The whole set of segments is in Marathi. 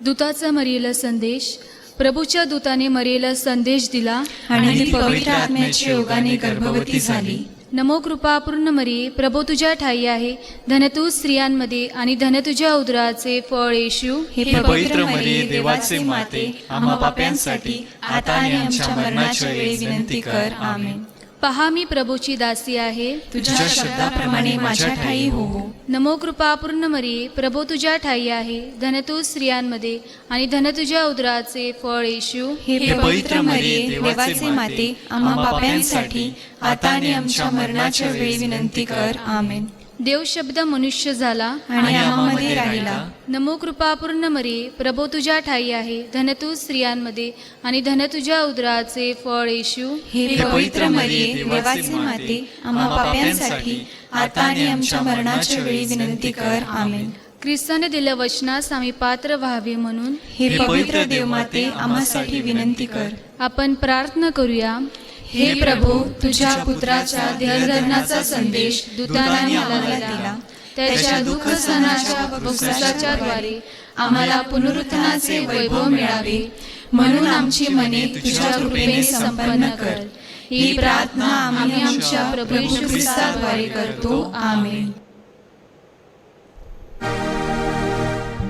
दूताचा मरियेला संदेश. प्रभूच्या दूताने मरियेला संदेश दिला आणि ती पवित्र आत्म्याच्या योगाने गर्भवती झाली. नमो कृपा पूर्ण मरिये, प्रभू तुझ्या ठाई आहे. धन तू स्त्रियांमध्ये आणि धन तुझ्या उदराचे फळ येशू. हे पवित्र मरिये, देवाचे माते, आम्हा पाप्यांसाठी आता आणि आमच्या मरणाच्या वेळी विनंती कर. आमेन. पहा मी प्रभूची दासी आहे. तुझ्या शब्दाप्रमाणे माझ्या ठाई हो. नमो कृपा पूर्ण मरिये, प्रभू तुझ्या ठाई आहे. धन तू स्त्रियांमध्ये आणि धन तुझ्या उदराचे फळ येशू. हे पवित्र मरिये, देवाचे माते, आम्हा पाप्यांसाठी आता आणि आमच्या मरणाच्या वेळी विनंती कर. आमेन. देव शब्द मनुष्य झाला आणि आम्हामध्ये राहिला. नमो कृपा पूर्ण मरिये, प्रभू तुझ्या ठाई आहे. धन तू स्त्रियांमध्ये आणि धन तुझ्या उदराचे फळ येशू. हे पवित्र मरिये, देवाचे माते, आम्हा पाप्यांसाठी आता आणि आमच्या मरणाच्या वेळी विनंती कर. आमेन. ख्रिस्ताने दिल्या वचनास आम्ही पात्र व्हावे म्हणून हे पवित्र देवमाते, आम्हासाठी विनंती कर. आपण प्रार्थना करूया. हे प्रभू, तुझ्या पुत्राच्या देहधर्माचा संदेश दूताने मला दिला. त्याच्या दुःख सहनाच्या उपवासाच्या द्वारे आम्हाला पुनरुत्थानाचे वैभव मिळावे, म्हणून आमची मने तुझ्या कृपेने संपन्न कर. ही प्रार्थना आम्ही आमच्या प्रभू येशू ख्रिस्ताद्वारे करतो. आमेन.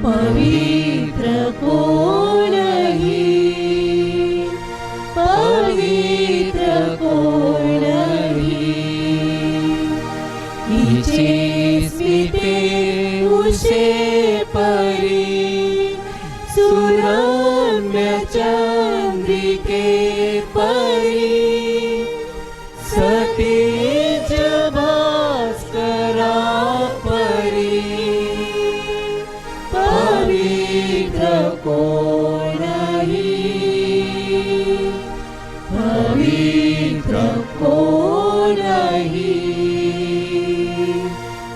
पवित्र कोणही, पवित्र कोणही, हिचे स्मिते उषे परी, सुरम्य चंद्रिके परी, सतेज भास्करा परी, पवित्र कोणही, पवित्र कोणही,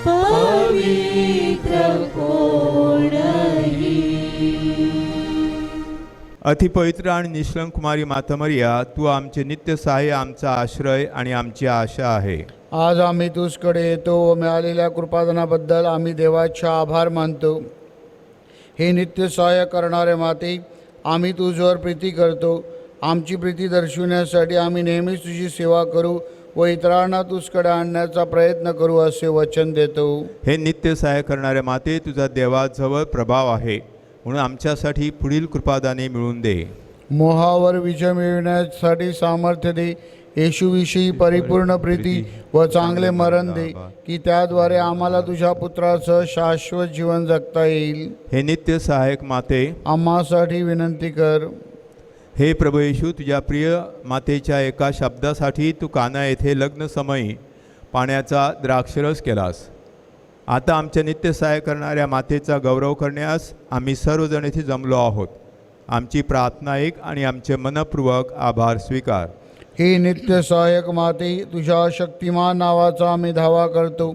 पवित्र कोणही. अतिपवित्र आणि निष्कलंक कुमारी माता मरिया, तू आमचे नित्य सहाय्य, आमचा आश्रय आणि आमची आशा आहे. आज आम्ही तुझकडे येतो व मिळालेल्या कृपादानाबद्दल आम्ही देवाचे आभार मानतो. हे नित्य सहाय्य करणारे माते, आम्ही तुझ्यावर प्रीती करतो. आमची प्रीती दर्शविण्यासाठी आम्ही नेहमीच तुझी सेवा करू व इतरांना तुझकडे आणण्याचा प्रयत्न करू असे वचन देतो. हे नित्य सहाय्य करणारे माते, तुझा देवाजवळ प्रभाव आहे, म्हणून आमच्यासाठी पुढील कृपादाने मिळवून दे. मोहावर विजय मिळवण्यासाठी सामर्थ्य दे. येशूविषयी परिपूर्ण प्रीती व चांगले मरण दे, की त्याद्वारे आम्हाला तुझ्या पुत्राचं शाश्वत जीवन जगता येईल. हे नित्य सहायक माते, आम्हासाठी विनंती कर. हे प्रभू येशू, तुझ्या प्रिय मातेच्या एका शब्दासाठी तू काना येथे लग्न समयी पाण्याचा द्राक्षरस केलास. आता आमच्या नित्य सहाय्य करणाऱ्या मातेचा गौरव करण्यास आम्ही सर्वजण येथे जमलो आहोत. आमची प्रार्थना ऐक आणि आमचे मनपूर्वक आभार स्वीकार. हे नित्य सहायक माते, तुझ्या शक्तिमान नावाचा आम्ही धावा करतो.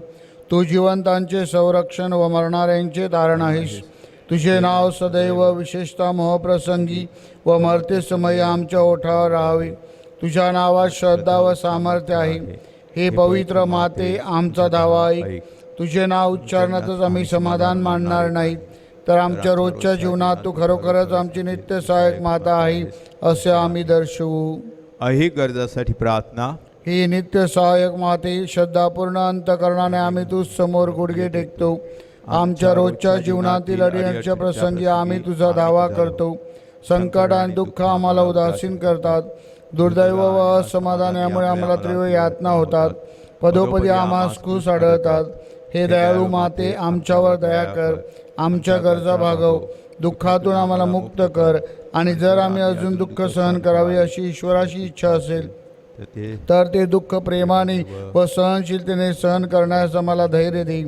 तू जिवंतांचे संरक्षण व मरणाऱ्यांचे तारण आहेस. तुझे नाव सदैव विशेषतः मोहप्रसंगी व मर्त्यसमयी आमच्या ओठावर राहावे. तुझ्या नावात श्रद्धा व सामर्थ्य आहे. हे पवित्र माते, आमचा धावा ऐक. तुझे नाव उच्चारणातच आम्ही समाधान मानणार नाही, तर आमच्या रोजच्या जीवनात तू खरोखरच आमची नित्य सहायक माता आहे असे आम्ही दर्शवू. ऐहिक गरजासाठी प्रार्थना. ही नित्य सहायक माते, श्रद्धापूर्ण अंतकरणाने आम्ही तुझ समोर गुडघे टेकतो. आमच्या रोजच्या जीवनातील अडचणीच्या प्रसंगी आम्ही तुझा धावा करतो. संकट आणि दुःख आम्हाला उदासीन करतात. दुर्दैव व असमाधान यामुळे आम्हाला तीव्र यातना होतात. पदोपदी आम्हास खुश आढळतात. हे दयाळू माते, आमच्यावर दया कर. आमच्या गरजा भागव. दुःखातून आम्हाला मुक्त कर. आणि जर आम्ही अजून दुःख सहन करावे अशी ईश्वराची इच्छा असेल तर ते दुःख प्रेमाने व सहनशीलतेने सहन करण्यास आम्हाला धैर्य दे.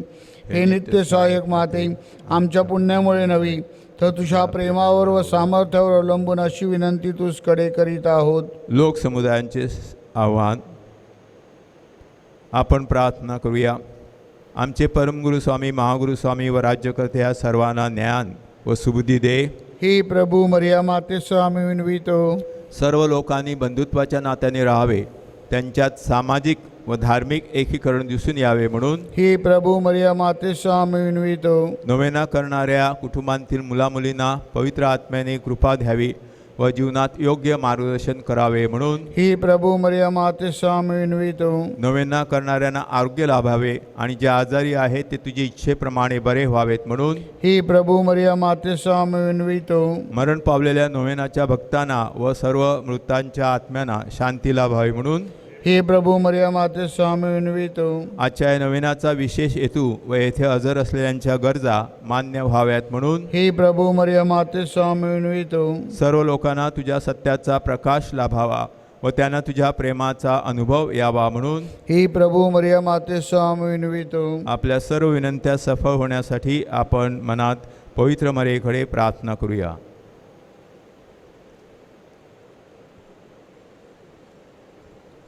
हे नित्य सहायक माते, आमच्या पुण्यामुळे नव्हे तर तुझ्या प्रेमावर व सामर्थ्यावर अवलंबून अशी विनंती तुझकडे करीत आहोत. लोकसमुदायांचे आव्हान. आपण प्रार्थना करूया. आमचे परमगुरु स्वामी, महागुरु स्वामी व राज्यकर्ते या सर्वांना ज्ञान व सुबुद्धी दे. हे प्रभू, मरिया मातेसह आम्ही विनवितो. सर्व लोकांनी बंधुत्वाच्या नात्याने राहावे. त्यांच्यात सामाजिक व धार्मिक एकीकरण दिसून यावे म्हणून ही प्रभू मरिया मातेस आम्ही विनवितो. नोवेना करणाऱ्या कुटुंबांतील मुलामुलींना पवित्र आत्म्याने कृपा द्यावी व जीवनात योग्य मार्गदर्शन करावे म्हणून ही प्रभू मरिया मातेस आम्ही विनवितो. नोवेना करणाऱ्यांना आरोग्य लाभावे आणि जे आजारी आहेत ते तुझ्या इच्छेप्रमाणे बरे व्हावेत म्हणून ही प्रभू मरिया मातेस आम्ही विनवितो. मरण पावलेल्या नोवेनाच्या भक्तांना व सर्व मृतांच्या आत्म्यांना शांती लाभावी म्हणून हे प्रभू मरिया मातेस आम्ही विनवितो. आजच्या या नवीनाचा विशेष हेतू व येथे हजर असलेल्यांच्या गरजा मान्य व्हाव्यात म्हणून हे प्रभू मरिया मातेस आम्ही विनवितो. सर्व लोकांना तुझ्या सत्याचा प्रकाश लाभावा व त्यांना तुझ्या प्रेमाचा अनुभव यावा म्हणून हे प्रभू मरिया मातेस आम्ही विनवितो. आपल्या सर्व विनंत्या सफळ होण्यासाठी आपण मनात पवित्र मरेकडे प्रार्थना करूया.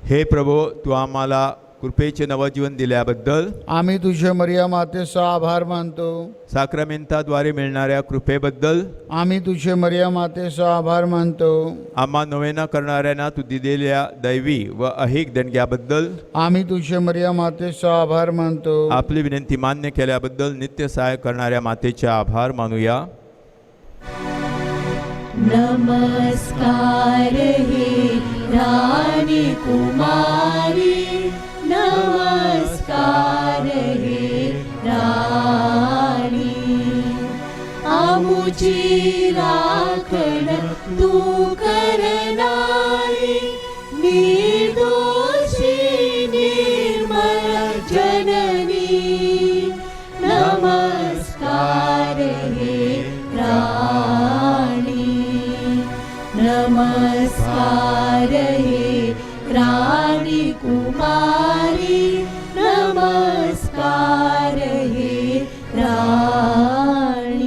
हे प्रभो, तू आम्हाला कृपेचे नवजीवन दिल्याबद्दल आम्ही तुझे मरिया मातेचा आभार मानतो. साक्रमेंताद्वारे मिळणाऱ्या कृपेबद्दल आम्ही तुझे मरिया मातेचा आभार मानतो. आम्हा नोवेना करणाऱ्यांना तू दिलेल्या दैवी व अहिक देणग्याबद्दल आम्ही तुझे मरिया मातेचा आभार मानतो. आपली विनंती मान्य केल्याबद्दल नित्य सहाय्य करणाऱ्या मातेचे आभार मानूया. नमस्कार हे राणी कुमारी, नमस्कार हे राणी. आमुची राखण तू करणारी, निर्दोषी निर्मळ जननी. नमस्कार हे राणी, नमस्कार हे राणी कुमारी, नमस्कार हे राणी.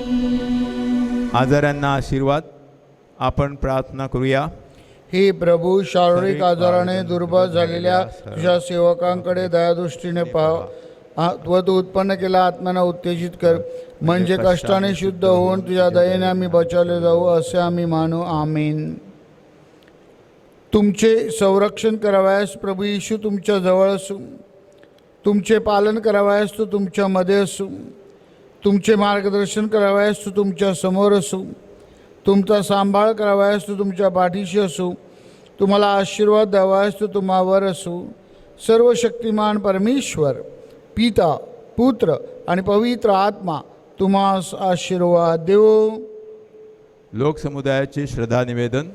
आजारांना आशीर्वाद. आपण प्रार्थना करूया. हे प्रभू, शारीरिक आजाराने दुर्बल झालेल्या तुझ्या सेवकांकडे दयादृष्टीने पाहा व तू उत्पन्न केला आत्म्यांना उत्तेजित कर, म्हणजे कष्टाने शुद्ध होऊन तुझ्या दयेने आम्ही बचावले जाऊ, असे आम्ही मानू. आमीन. तुमचे संरक्षण करावयास प्रभू येशू तुमच्या जवळ असू, तुमचे पालन करावयास तो तुमच्यामध्ये असू, तुमचे मार्गदर्शन करावयास तो तुमच्या समोर असू, तुमचा सांभाळ करावयास तो तुमच्या पाठीशी असू, तुम्हाला आशीर्वाद द्यावयास तो तुम्हावर असू. सर्व शक्तिमान परमेश्वर पिता, पुत्र आणि पवित्र आत्मा तुम्हास आशीर्वाद देवो. लोकसमुदायाचे श्रद्धा निवेदन.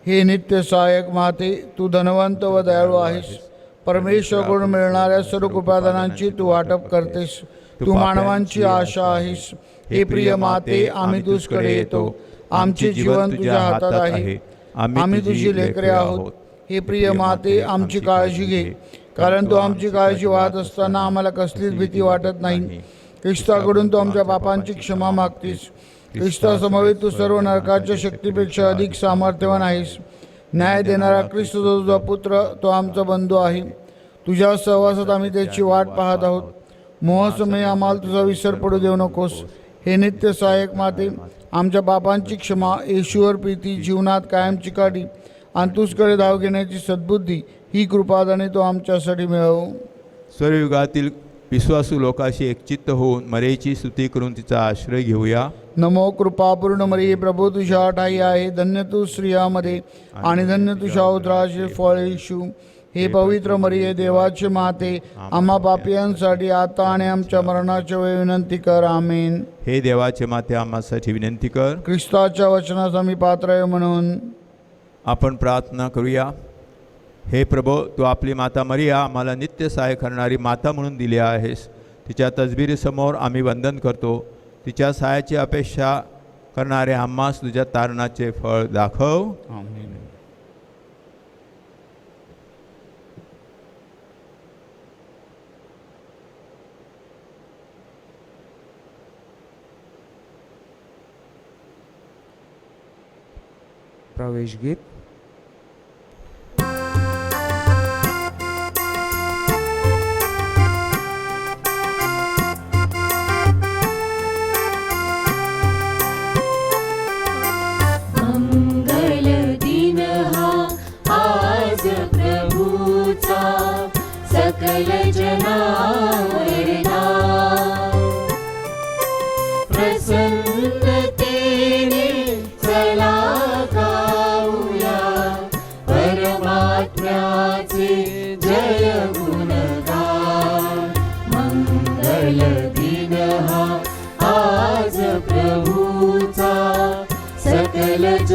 हे नित्य सहायक माते, तू धनवंत व दयाळू आहेस. परमेश्वराकडून मिळणाऱ्या सर्व कृपादानांची तू वाटप करतेस. तू मानवांची आशा आहेस. हे प्रिय माते, आम्ही तुझकडे येतो. आमचे जीवन तुझ्या हातात आहे. आम्ही तुझी लेकरे आहोत. हे प्रिय माते, आमची काळजी घे, कारण तू आमची काळजी वाहत असताना आम्हाला कसलीच भीती वाटत नाही. ख्रिस्ताकडून तू आमच्या पापांची क्षमा मागतीस. ख्रिस्तासमवेत तू सर्व नरकाच्या शक्तीपेक्षा अधिक सामर्थ्यवान आहेस. न्याय देणारा ख्रिस्त जो तुझा पुत्र, तो आमचा बंधू आहे. तुझ्या सहवासात आम्ही त्याची वाट पाहत आहोत. मोहसमयी आम्हाला तुझा विसर पडू देऊ नकोस. हे नित्य सहायक माते, आमच्या पापांची क्षमा, येशूवर प्रीती, जीवनात कायमची काठी आणि तुझकडे धाव घेण्याची सद्बुद्धी ही कृपादाने तो आमच्यासाठी मिळव. सर्वयुगातील विश्वासू लोकांशी एकचित्त होऊन मरेची स्तुती करून तिचा आश्रय घेऊया. नमो कृपापूर्ण मरिये, प्रभू तुझ्या ठाई आहे. धन्य तू स्त्रियामध्ये आणि धन्य तुझ्या उदराचे फळ येशू. हे पवित्र मरिये, देवाचे माते, आम्हा पापियांसाठी आता आणि आमच्या मरणाच्या वेळी विनंती कर. आमेन. हे देवाचे माते, आम्हासाठी विनंती कर. ख्रिस्ताच्या वचनास आम्ही पात्र आहे म्हणून आपण प्रार्थना करूया. हे प्रभो, तू आपली माता मरिया आम्हाला नित्य सहाय्य करणारी माता म्हणून दिली आहेस. तिच्या तसबिरीसमोर आम्ही वंदन करतो. तिच्या सहाय्याची अपेक्षा करणाऱ्या आम्हास तुझ्या तारणाचे फळ दाखव. आमेन. प्रवेश गीत. मंगल दिन हा आज प्रभूचा, सकळ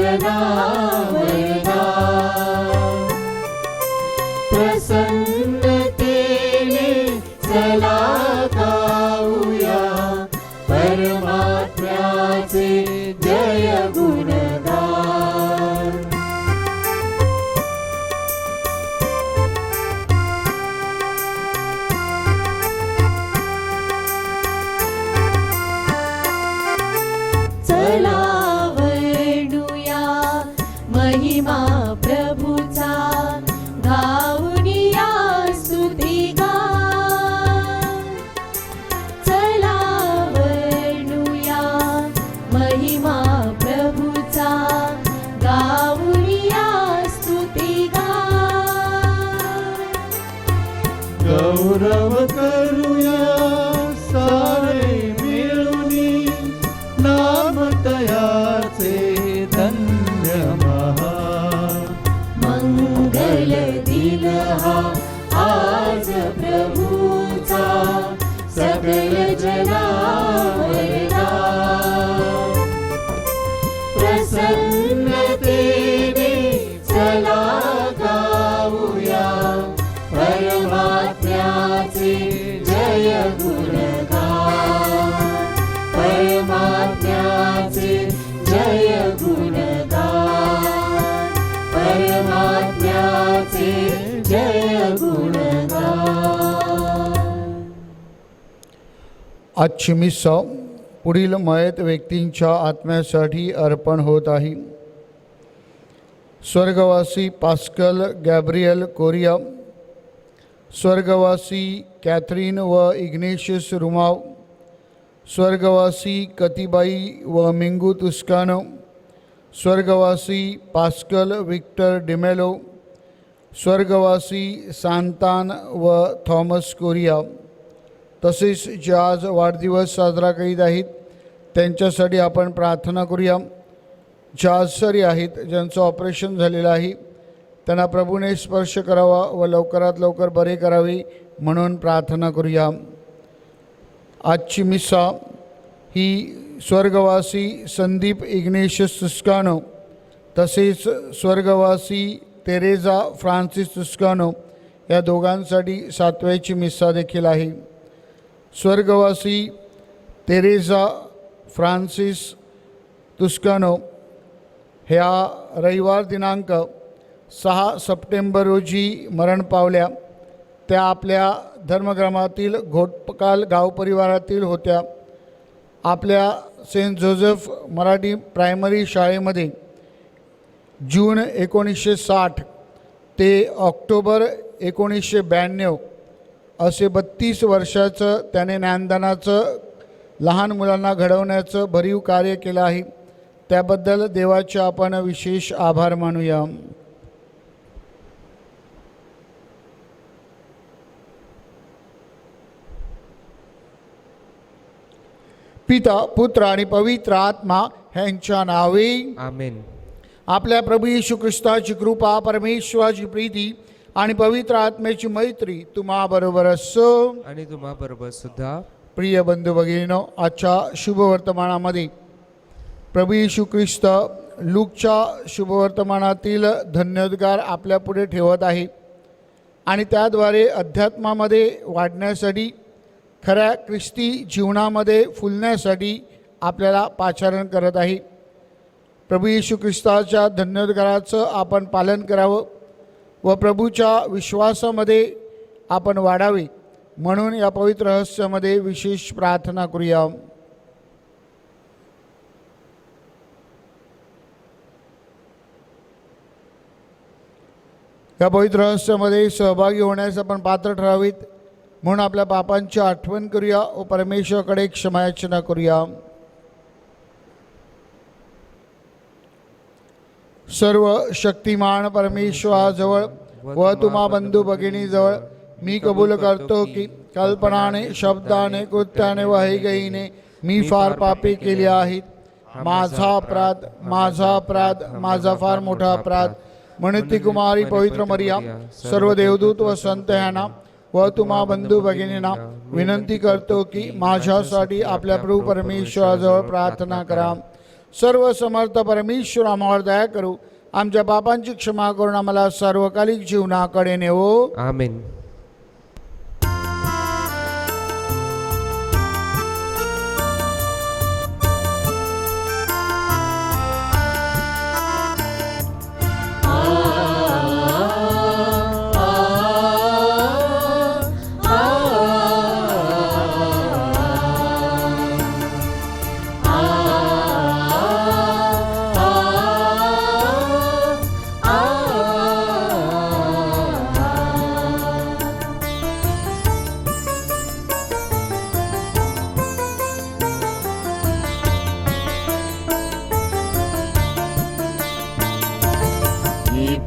वंदना वरदान. प्रसन्नतेने चला गाऊया परमात्म्याचे जय गुणगान. चला वर्णूया महिमा प्रभूचा, गाऊनिया स्तुतिगान. चला वर्णूया महिमा प्रभूचा, गाऊनिया स्तुतिगान. गौरव करूया सारे मिळूनी, नाम तयाचे धन्य महान. मंगल दिन हा आज प्रभूचा, सकल जनावरदा. प्रसन्नतेने चला गाऊया परमात्म्याचे जय गुणगान. परमात्म्याचे जय गुणगान. परमात्म्याचे जय गुणगान. आजची मिसा पुढील मयत व्यक्तींच्या आत्म्यासाठी अर्पण होत आहे. स्वर्गवासी पास्कल गॅब्रियल कोरिया, स्वर्गवासी कॅथरीन व इग्नेशियस रुमाव, स्वर्गवासी कतिबाई व मिंगू तुस्कानो, स्वर्गवासी पास्कल विक्टर डिमेलो, स्वर्गवासी सांतान व थॉमस कोरिया. तसेच जे आज वाढदिवस साजरा करीत आहेत त्यांच्यासाठी आपण प्रार्थना करूया. ज्या आजारी आहेत, ज्यांचं ऑपरेशन झालेलं आहे, त्यांना प्रभूने स्पर्श करावा व लवकरात लवकर बरे करावे म्हणून प्रार्थना करूया. आजची मिसा ही स्वर्गवासी संदीप इग्नेशियस तुस्कानो तसेच स्वर्गवासी तेरेजा फ्रान्सिस तुस्कानो या दोघांसाठी 7व्याची मिसा देखील आहे. स्वर्गवासी तेरेजा फ्रान्सिस तुस्कानो ह्या रविवार दिनांक 6 सप्टेंबर रोजी मरण पावल्या. त्या आपल्या धर्मग्रामातील घोटकाल गाव परिवारातील होत्या. आपल्या सेंट जोसेफ मराठी प्रायमरी शाळेमध्ये जून 1960 ते ऑक्टोबर 1992 असे 32 वर्षाचं त्याने ज्ञानदानाचं लहान मुलांना घडवण्याचं भरीव कार्य केलं आहे. त्याबद्दल देवाचे आपण विशेष आभार मानूया. पिता, पुत्र आणि पवित्र आत्मा ह्यांच्या नावे आमेन. आपल्या प्रभू येशू ख्रिस्ताची कृपा, परमेश्वराची प्रीती आणि पवित्र आत्म्याची मैत्री तुम्हा बरोबर असो. आणि तुम्हा बरोबर सुद्धा. प्रिय बंधू भगिनीनो, आजच्या शुभवर्तमानामध्ये प्रभू येशू ख्रिस्त लूकच्या शुभवर्तमानातील धन्योद्गार आपल्यापुढे ठेवत आहे आणि त्याद्वारे अध्यात्मामध्ये वाढण्यासाठी, खऱ्या ख्रिस्ती जीवनामध्ये फुलण्यासाठी आपल्याला पाचारण करत आहे. प्रभू येशू ख्रिस्ताच्या धन्योद्गाराचं आपण पालन करावं व प्रभूच्या विश्वासामध्ये आपण वाढावे म्हणून या पवित्र रहस्यामध्ये विशेष प्रार्थना करूया. या पवित्र रहस्यामध्ये सहभागी होण्यास आपण पात्र ठरावीत म्हणून आपल्या पापांची आठवण करूया व परमेश्वराकडे क्षमायाचना करूया. सर्व शक्तिमान परमेश्वराजवळ व तुम्हा बंधू भगिनीजवळ मी कबूल करतो की कल्पनाने, शब्दाने, कृत्याने व हैगईने मी फार पापे केली आहेत. माझा अपराध, माझा अपराध, माझा फार मोठा अपराध. म्हणून ती कुमारी पवित्र मरिया, सर्व देवदूत व संत ह्यांना व तुम्हा बंधू भगिनींना विनंती करतो की माझ्यासाठी आपल्या प्रभू परमेश्वराजवळ प्रार्थना करा. सर्व समर्थ परमेश्वर आम्हावर दया करू, आमच्या पापांची क्षमा करून आम्हाला सार्वकालिक जीवनाकडे नेवो. आमेन.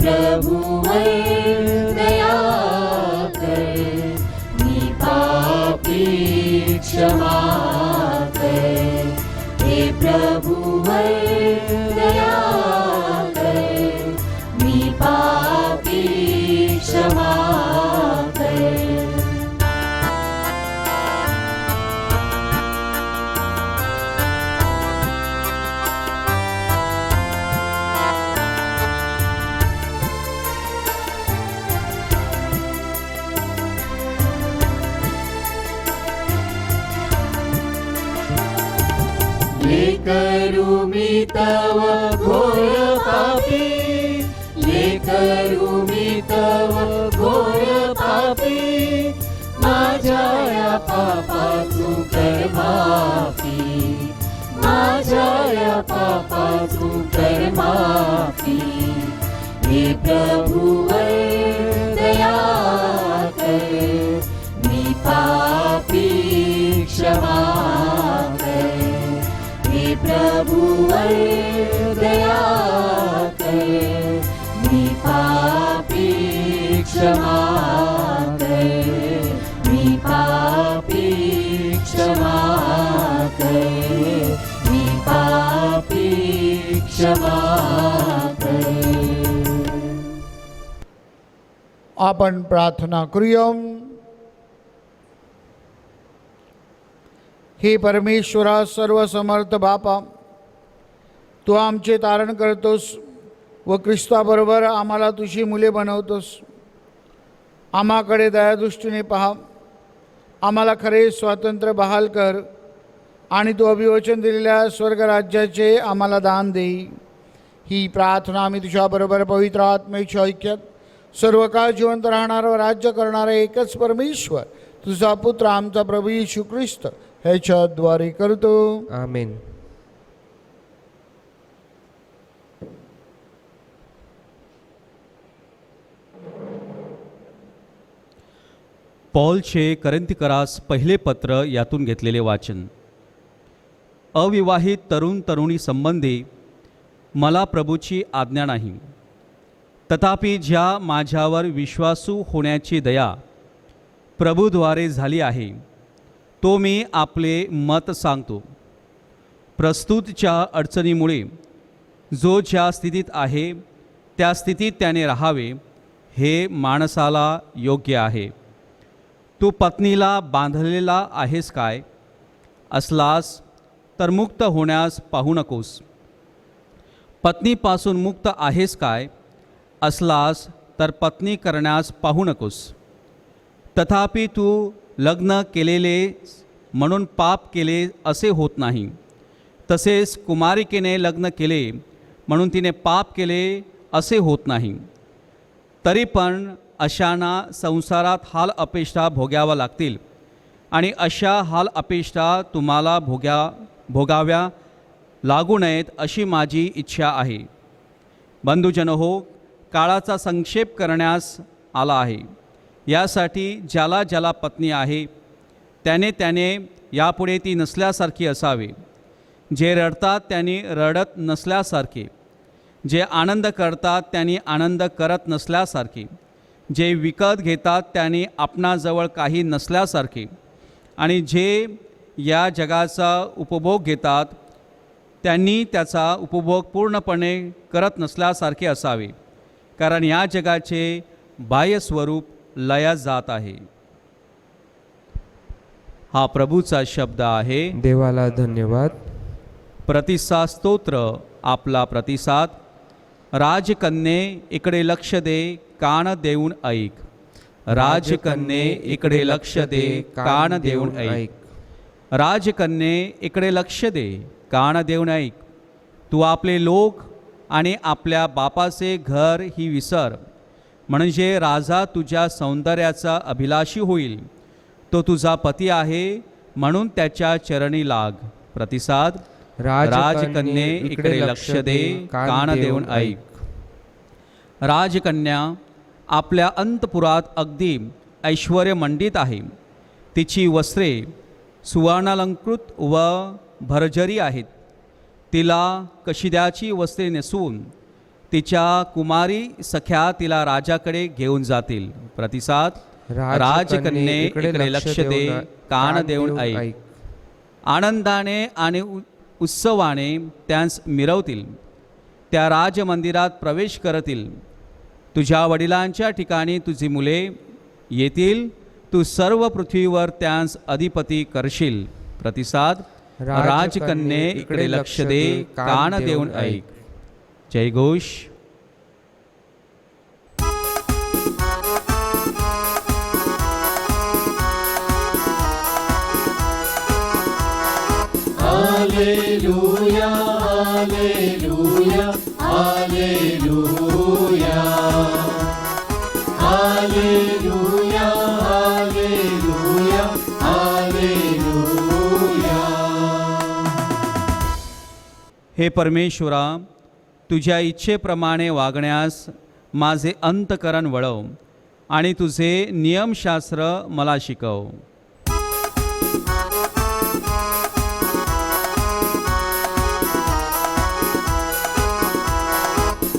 प्रभु दया कर, मी पापी क्षमा कर. हे प्रभु दया कर, मी पापी क्षमा कर. लेकरू मी तव घोर पापी, लेकरू मी तव घोर पापी. माझ्या या पापातू कर माफी, माझ्या या पापातू कर माफी. हे प्रभु दया कर, मी पापी क्षमा कर. हे प्रभु दया कर, मी पापी क्षमा कर. मी पापी क्षमा कर, मी पापी क्षमा कर. आपण प्रार्थना करूया. हे परमेश्वरा, सर्व समर्थ बापा, तू आमचे तारण करतोस व ख्रिस्ताबरोबर आम्हाला तुझी मुले बनवतोस. आम्हाकडे दयादृष्टीने पहा, आम्हाला खरे स्वातंत्र्य बहाल कर आणि तू अभिवचन दिलेल्या स्वर्गराज्याचे आम्हाला दान दे. ही प्रार्थना आम्ही तुझ्याबरोबर पवित्र आत्म्याच्या ऐक्यात सर्व काळ जिवंत राहणारा व राज्य करणारा एकच परमेश्वर तुझा पुत्र आमचा प्रभू येशू ख्रिस्त ह्याच्याद्वारे करतो. आमेन. पौलचे करिंथीकरास पहिले पत्र यातून घेतलेले वाचन. अविवाहित तरुण तरुणी संबंधी मला प्रभूची आज्ञा नाही, तथापि ज्या माझ्यावर विश्वासू होण्याची दया प्रभूद्वारे झाली आहे तो मी आपले मत सांगतो. प्रस्तुतच्या अडचणीमुळे जो ज्या स्थितीत आहे त्या स्थितीत त्याने राहावे हे माणसाला योग्य आहे. तू पत्नीला बांधलेला आहेस काय? असलास तर मुक्त होण्यास पाहू नकोस. पत्नीपासून मुक्त आहेस काय? असलास तर पत्नी करण्यास पाहू नकोस. तथापि तू लग्न केलेले म्हणून पाप केले असे होत नाही. तसेच कुमारिकेने लग्न केले म्हणून तिने पाप केले असे होत नाही. तरी पण अशांना संसारात हाल अपेष्टा भोगाव्या लागतील आणि अशा हाल अपेष्टा तुम्हाला भोगाव्या लागू नयेत अशी माझी इच्छा आहे. बंधुजन हो, काळाचा संक्षेप करण्यास आला आहे. यासाठी ज्याला ज्याला पत्नी आहे त्याने यापुढे ती नसल्यासारखी असावे. जे रडतात त्यांनी रडत नसल्यासारखे, जे आनंद करतात त्यांनी आनंद करत नसल्यासारखे, जे विकत घेतात त्यांनी आपणाजवळ काही नसल्यासारखे आणि जे या जगाचा उपभोग घेतात त्यांनी त्याचा उपभोग पूर्णपणे करत नसल्यासारखे असावे. कारण या जगाचे बाह्य स्वरूप लयास जात आहे. हा प्रभूचा शब्द आहे. देवाला धन्यवाद. प्रतिसाद स्तोत्र आपला प्रतिसाद. राजकन्ये इकडे लक्ष दे, कान देऊन ऐक. राजकन्ये इकडे लक्ष दे, कान देऊन ऐक. राजकन्ये इकडे लक्ष दे, कान देऊन ऐक. तू आपले लोक आणि आपल्या बापाचे घर ही विसर, म्हणजे राजा तुझ्या सौंदर्याचा अभिलाषी होईल. तो तुझा पती आहे, म्हणून त्याच्या चरणी लाग. प्रतिसाद. राजकन्ये इकडे लक्ष दे, कान देऊन ऐक. राजकन्या आपल्या अंतपुरात अगदी ऐश्वर्यमंडित आहे. तिची वस्त्रे सुवर्णालंकृत व भरजरी आहेत. तिला कशिद्याची वस्त्रे नेसून तिच्या कुमारी सख्या तिला राजाकडे घेऊन जातील. प्रतिसाद. राजकन्ये इकडे लक्ष दे, कान देऊन ऐक. आनंदाने आणि उत्सवाने त्यांस मिरवतील. त्या राजमंदिरात प्रवेश करतील. तुझ्या वडिलांच्या ठिकाणी तुझी मुले येतील. तू सर्व पृथ्वीवर त्यांस अधिपती करशील. प्रतिसाद. राजकन्ये इकडे लक्ष दे, कान देऊन ऐक. जयघोष. Hallelujah hallelujah hallelujah hallelujah hallelujah hallelujah. हे परमेश्वरा, तुझ्या इच्छेप्रमाणे वागण्यास माझे अंतकरण वळव आणि तुझे नियमशास्त्र मला शिकव.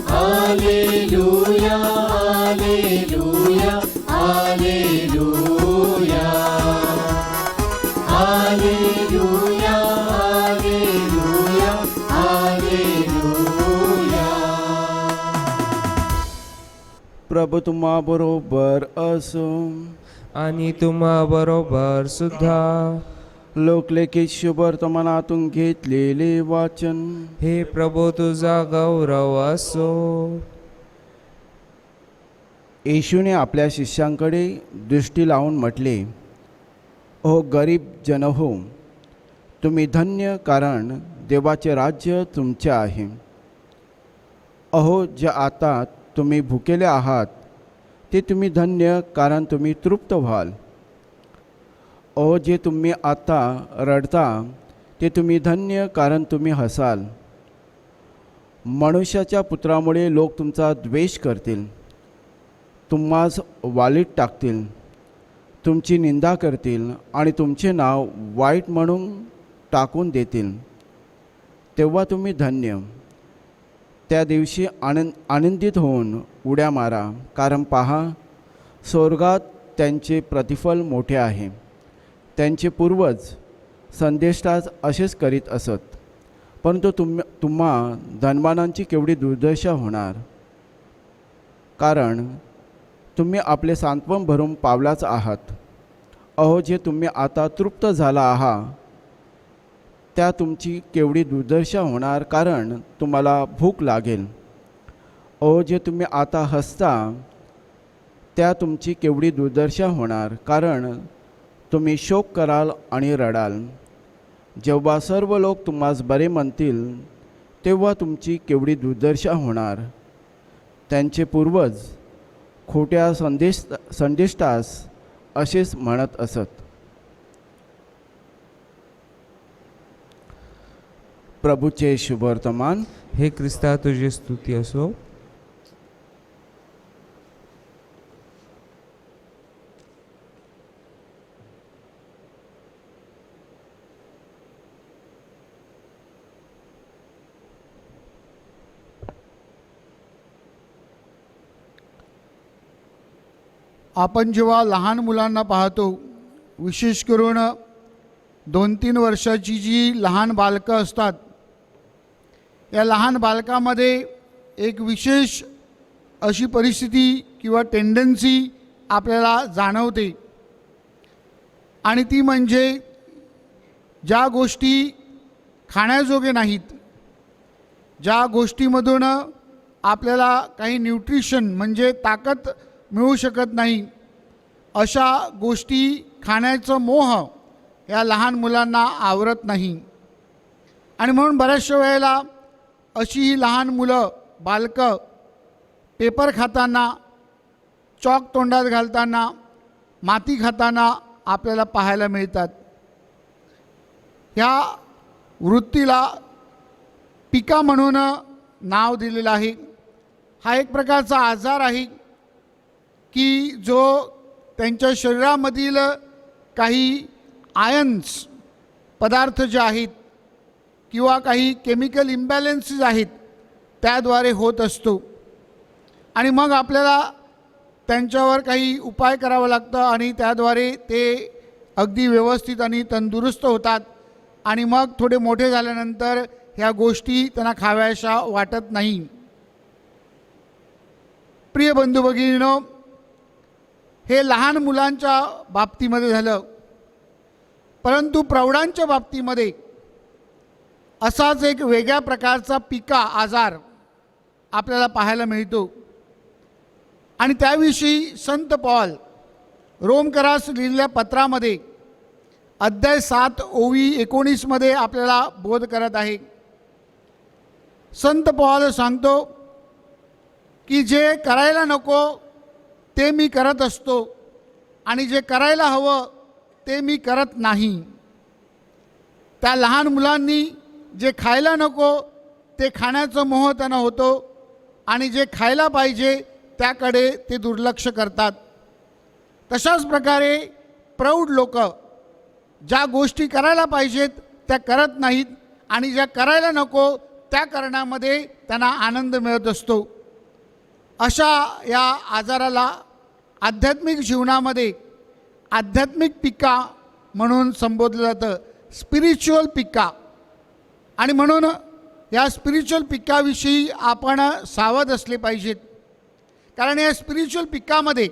Hallelujah hallelujah hallelujah hallelujah hallelujah hallelujah. प्रभू तुम्हा बरोबर असो. आणि तुम्हा बरोबर सुद्धा. लोकलेखित शुभ वर्तमानातून घेतलेले वाचन. हे प्रभू तुझा गौरव असो. येशूने आपल्या शिष्यांकडे दृष्टी लावून म्हटले, ओ गरीब जन हो, तुम्ही धन्य, कारण देवाचे राज्य तुमचे आहे. अहो, जे आता तुम्ही भुकेले आहात ते तुम्ही धन्य, कारण तुम्ही तृप्त व्हाल. अहो, जे तुम्ही आता रडता ते तुम्ही धन्य, कारण तुम्ही हसाल. मनुष्याच्या पुत्रामुळे लोक तुमचा द्वेष करतील, तुम्हास वालीत टाकतील, तुमची निंदा करतील आणि तुमचे नाव वाईट म्हणून टाकून देतील. तेव्हा तुम्ही धन्य. त्या दिवशी आनंदित होऊन उड्या मारा, कारण पहा, स्वर्गात त्यांचे प्रतिफल मोठे आहे. त्यांचे पूर्वज संदेष्टास असेच करीत असत. परंतु तुम्हा धनवानांची केवढी दुर्दशा होणार, कारण तुम्ही आपले सांत्वन भरून पावलाच आहात. अहो, जे तुम्ही आता तृप्त झाला आहात त्या तुमची केवढी दुर्दशा होणार, कारण तुम्हाला भूक लागेल. अहो, जे तुम्ही आता हसता त्या तुमची केवढी दुर्दशा होणार, कारण तुम्ही शोक कराल आणि रडाल. जेव्हा सर्व लोक तुम्हास बरे म्हणतील तेव्हा तुमची केवढी दुर्दशा होणार. त्यांचे पूर्वज खोट्या संदेष्टास असेच म्हणत असत. प्रभूचे शुभवर्तमान. हे ख्रिस्ता तुझी स्तुती असो. आपण जेव्हा लहान मुलांना पाहतो, विशेष करून 2-3 वर्षाची जी लहान बालकं असतात, या लहान बालकामध्ये एक विशेष अशी परिस्थिती किंवा टेंडन्सी आपल्याला जाणवते, आणि ती म्हणजे ज्या गोष्टी खाण्याजोगे नाहीत, ज्या गोष्टीमधून आपल्याला काही न्यूट्रिशन म्हणजे ताकद मिळू शकत नाही, अशा गोष्टी खाण्याचं मोह या लहान मुलांना आवरत नाही. आणि म्हणून बऱ्याचशा वेळेला अशी ही लहान मुलं बालकं पेपर खाताना, चॉक तोंडात घालताना, माती खाताना आपल्याला पाहायला मिळतात. ह्या वृत्तीला पिका म्हणून नाव दिलेलं आहे. हा एक प्रकारचा आजार आहे की जो त्यांच्या शरीरामधील काही आयन्स पदार्थ जे आहेत किंवा काही केमिकल इम्बॅलन्सेस आहेत त्याद्वारे होत असतो. आणि मग आपल्याला त्यांच्यावर काही उपाय करावा लागतं आणि त्याद्वारे ते अगदी व्यवस्थित आणि तंदुरुस्त होतात. आणि मग थोडे मोठे झाल्यानंतर ह्या गोष्टी त्यांना खाव्याशा वाटत नाही. प्रिय बंधू भगिनींनो, हे लहान मुलांच्या बाबतीमध्ये झालं, परंतु प्रौढांच्या बाबतीमध्ये असाच एक वेगळ्या प्रकारचा पिका आजार आपल्याला पाहायला मिळतो. आणि त्याविषयी संत पॉल रोमकरास लिहिलेल्या पत्रामध्ये अध्याय 7 ओवी 19 मध्ये आपल्याला बोध करत आहे. संत पॉल सांगतो की जे करायला नको ते मी करत असतो आणि जे करायला हवं ते मी करत नाही. त्या लहान मुलांनी जे खायला नको ते खाण्याचं मोह त्यांना होतो आणि जे खायला पाहिजे त्याकडे ते दुर्लक्ष करतात. तशाच प्रकारे प्रौढ लोक ज्या गोष्टी करायला पाहिजेत त्या करत नाहीत आणि ज्या करायला नको त्या करण्यामध्ये त्यांना आनंद मिळत असतो. अशा या आजाराला आध्यात्मिक जीवनामध्ये आध्यात्मिक पिका म्हणून संबोधलं जातं, स्पिरिच्युअल पिका. आणि म्हणून या स्पिरिच्युअल पिकाविषयी आपण सावध असले पाहिजेत. कारण या स्पिरिच्युअल पिकामध्ये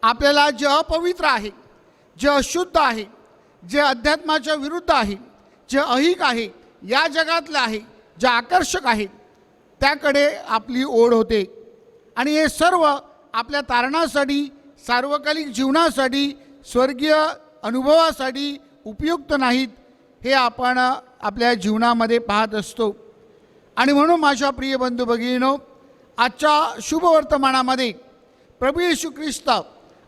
आपल्याला जे अपवित्र आहे, जे अशुद्ध आहे, जे अध्यात्माच्या विरुद्ध आहे, जे अहिक आहे, या जगातलं आहे, जे आकर्षक आहे त्याकडे आपली ओढ होते. आणि हे सर्व आपल्या तारणासाठी, सार्वकालिक जीवनासाठी, स्वर्गीय अनुभवासाठी उपयुक्त नाहीत हे आपण आपल्या जीवनामध्ये पाहत असतो. आणि म्हणून माझ्या प्रिय बंधू भगिनींनो, आजच्या शुभवर्तमानामध्ये प्रभू येशू ख्रिस्त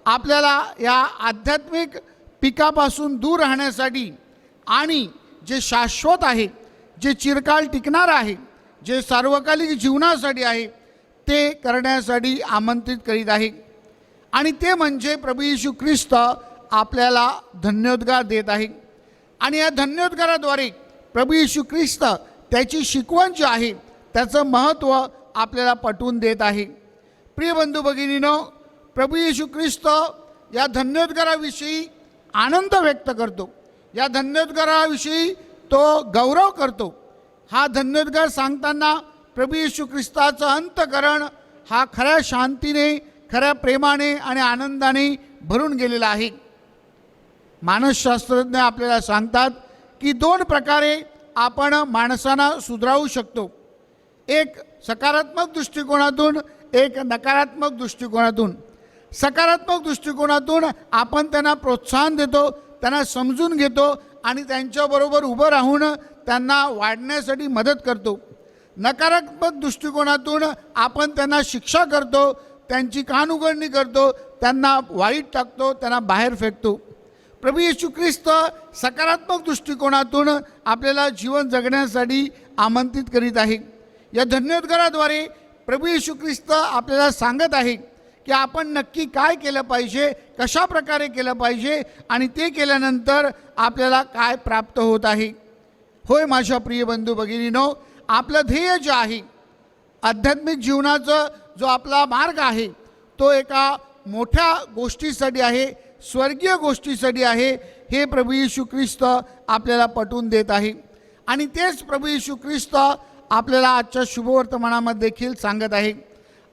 आपल्याला या आध्यात्मिक पिकापासून दूर राहण्यासाठी आणि जे शाश्वत आहे, जे चिरकाल टिकणार आहे, जे सार्वकालिक जीवनासाठी आहे ते करण्यासाठी आमंत्रित करीत आहे. आणि ते म्हणजे प्रभू येशू ख्रिस्त आपल्याला धन्योद्गार देत आहे. आणि या धन्योद्गाराद्वारे प्रभू येशू ख्रिस्त त्याची शिकवण जी आहे त्याचं महत्त्व आपल्याला पटवून देत आहे. प्रिय बंधू भगिनींनो, प्रभू येशू ख्रिस्त या धन्योद्गाराविषयी आनंद व्यक्त करतो, या धन्योद्गाराविषयी तो गौरव करतो. हा धन्योद्गार सांगताना प्रभू येशू ख्रिस्ताचं अंतःकरण हा खऱ्या शांतीने, खऱ्या प्रेमाने आणि आनंदाने भरून गेलेला आहे. मानसशास्त्रज्ञ आपल्याला सांगतात की 2 प्रकारे आपण माणसांना सुधारू शकतो, एक सकारात्मक दृष्टिकोनातून, एक नकारात्मक दृष्टिकोनातून. सकारात्मक दृष्टिकोनातून आपण त्यांना प्रोत्साहन देतो, त्यांना समजून घेतो आणि त्यांच्याबरोबर उभं राहून त्यांना वाढण्यासाठी मदत करतो. नकारात्मक दृष्टिकोनातून आपण त्यांना शिक्षा करतो, त्यांची कानउघडणी करतो, त्यांना वाईट टाकतो, त्यांना बाहेर फेकतो. प्रभू येशू ख्रिस्त सकारात्मक दृष्टिकोनातून आपल्याला जीवन जगण्यासाठी आमंत्रित करीत आहे. या धन्योद्गाराद्वारे प्रभू येशू ख्रिस्त आपल्याला सांगत आहे की आपण नक्की काय केलं पाहिजे, कशा प्रकारे केलं पाहिजे आणि ते केल्यानंतर आपल्याला काय प्राप्त होत आहे. होय माझ्या प्रिय बंधू भगिनींनो, आपलं ध्येय जे आहे, आध्यात्मिक जीवनाचा जो आपला मार्ग आहे तो एका मोठ्या गोष्टीसाठी आहे, स्वर्गीय गोष्टीसाठी आहे, हे प्रभू येशू ख्रिस्त आपल्याला पटवून देत आहे. आणि तेच प्रभू येशू ख्रिस्त आपल्याला आजच्या शुभवर्तमानामध्ये देखील सांगत आहे.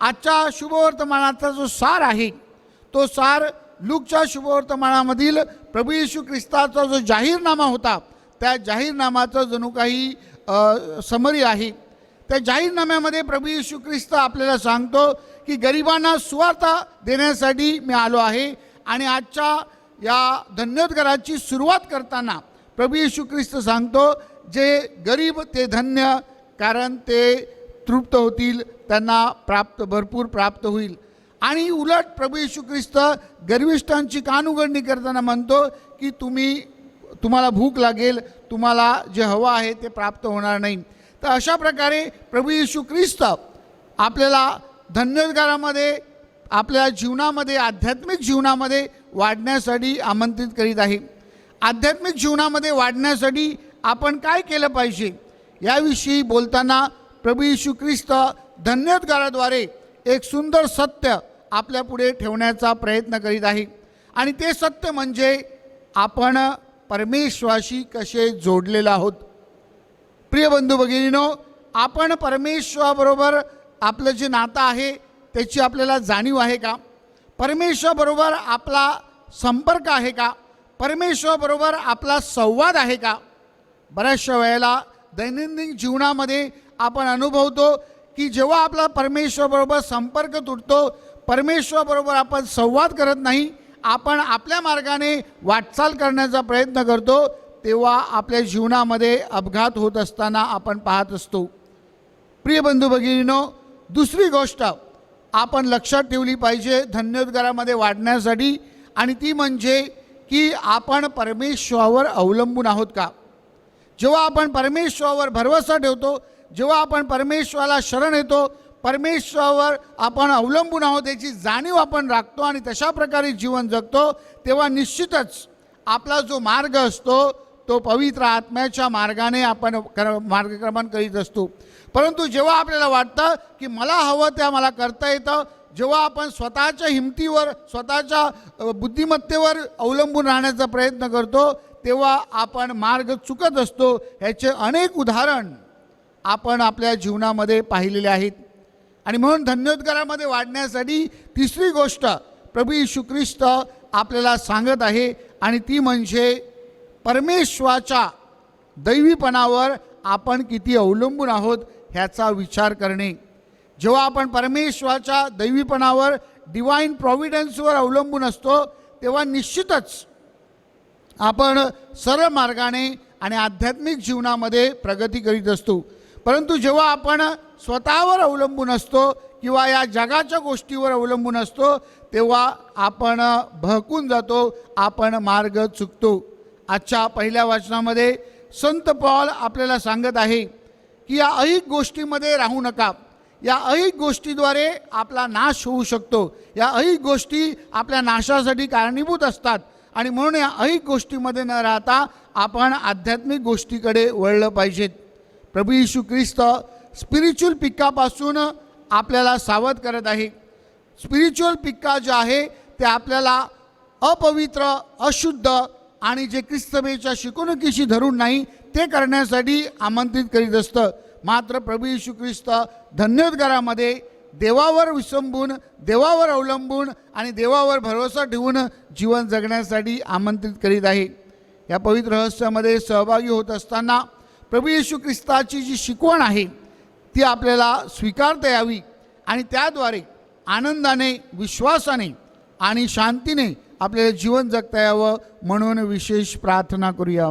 आजच्या शुभवर्तमानाचा जो सार आहे तो सार लूकच्या शुभवर्तमानामधील प्रभू येशू ख्रिस्ताचा जो जाहीरनामा होता त्या जाहीरनामाचं जणू काही समरी आहे. त्या जाहीरनाम्यामध्ये प्रभू येशू ख्रिस्त आपल्याला सांगतो की गरिबांना सुवार्ता देण्यासाठी मी आलो आहे. आणि आजच्या या धन्योद्गाराची सुरुवात करताना प्रभू येशू ख्रिस्त सांगतो, जे गरीब ते धन्य, कारण ते तृप्त होतील, त्यांना भरपूर प्राप्त होईल. आणि उलट प्रभू येशू ख्रिस्त गर्विष्ठांची कानउघडणी करताना म्हणतो की तुम्हाला भूक लागेल, तुम्हाला जे हवं आहे ते प्राप्त होणार नाही. तर अशा प्रकारे प्रभू येशू ख्रिस्त आपल्याला धन्योद्गारामध्ये, आपल्या जीवनामध्ये, आध्यात्मिक जीवनामध्ये वाढण्यासाठी आमंत्रित करीत आहे. आध्यात्मिक जीवनामध्ये वाढण्यासाठी आपण काय केलं पाहिजे याविषयी बोलताना प्रभू येशू ख्रिस्त धन्योद्गाराद्वारे एक सुंदर सत्य आपल्या पुढे ठेवण्याचा प्रयत्न करीत आहे. आणि ते सत्य म्हणजे आपण परमेश्वराशी कसे जोडलेलो आहोत. प्रिय बंधू भगिनीनो, आपण परमेश्वराबरोबर आपलं जे नातं आहे त्याची आपल्याला जाणीव आहे का? परमेश्वराबरोबर आपला संपर्क आहे का? परमेश्वराबरोबर आपला संवाद आहे का? बऱ्याचशा वेळेला दैनंदिन जीवनामध्ये आपण अनुभवतो की जेव्हा आपला परमेश्वराबरोबर संपर्क तुटतो, परमेश्वराबरोबर आपण संवाद करत नाही, आपण आपल्या मार्गाने वाटचाल करण्याचा प्रयत्न करतो, तेव्हा आपल्या जीवनामध्ये अपघात होत असताना आपण पाहत असतो. प्रिय बंधू भगिनीनो, दुसरी गोष्ट आपण लक्षात ठेवली पाहिजे धन्योद्गारामध्ये वाढण्यासाठी, आणि ती म्हणजे की आपण परमेश्वरावर अवलंबून आहोत का? जेव्हा आपण परमेश्वरावर भरवसा ठेवतो, जेव्हा आपण परमेश्वराला शरण येतो, परमेश्वरावर आपण अवलंबून आहोत याची जाणीव आपण राखतो आणि तशा प्रकारे जीवन जगतो, तेव्हा निश्चितच आपला जो मार्ग असतो तो पवित्र आत्म्याच्या मार्गाने आपण मार्गक्रमण करीत असतो. परंतु जेव्हा आपल्याला वाटतं की मला हवं त्या मला करता येतं, जेव्हा आपण स्वतःच्या हिमतीवर, स्वतःच्या बुद्धिमत्तेवर अवलंबून राहण्याचा प्रयत्न करतो, तेव्हा आपण मार्ग चुकत असतो. ह्याचे अनेक उदाहरण आपण आपल्या जीवनामध्ये पाहिलेले आहेत. आणि म्हणून धन्योद्गारामध्ये वाढण्यासाठी तिसरी गोष्ट प्रभू येशू ख्रिस्त आपल्याला सांगत आहे, आणि ती म्हणजे परमेश्वराच्या दैवीपणावर आपण किती अवलंबून आहोत ह्याचा विचार करणे. जेव्हा आपण परमेश्वराच्या दैवीपणावर, डिवाइन प्रॉव्हिडन्सवर अवलंबून असतो, तेव्हा निश्चितच आपण सरळ मार्गाने आणि आध्यात्मिक जीवनामध्ये प्रगती करीत असतो. परंतु जेव्हा आपण स्वतःवर अवलंबून असतो किंवा या जगाच्या गोष्टीवर अवलंबून असतो, तेव्हा आपण बहकून जातो, आपण मार्ग चुकतो. आजच्या पहिल्या वाचनामध्ये संत पौल आपल्याला सांगत आहे की या अहिक गोष्टीमध्ये राहू नका. या अहिक गोष्टीद्वारे आपला नाश होऊ शकतो. या अहिक गोष्टी आपल्या नाशासाठी कारणीभूत असतात, आणि म्हणून या अहिक गोष्टीमध्ये न राहता आपण आध्यात्मिक गोष्टीकडे वळलं पाहिजेत. प्रभू येशू ख्रिस्त स्पिरिच्युअल पिक्कापासून आपल्याला सावध करत आहे. स्पिरिच्युअल पिक्का जे आहे ते आपल्याला अपवित्र, अशुद्ध आणि जे ख्रिस्तभेच्या शिकवणुकीशी धरून नाही ते करण्यासाठी आमंत्रित करीत असतं. मात्र प्रभू येशू ख्रिस्त धन्योद्गारामध्ये देवावर विसंबून, देवावर अवलंबून आणि देवावर भरोसा ठेवून जीवन जगण्यासाठी आमंत्रित करीत आहे. या पवित्र रहस्यामध्ये सहभागी होत असताना प्रभू येशू ख्रिस्ताची जी शिकवण आहे ती आपल्याला स्वीकारता यावी, आणि त्याद्वारे आनंदाने, विश्वासाने आणि शांतीने आपल्याला जीवन जगता यावं म्हणून विशेष प्रार्थना करूया.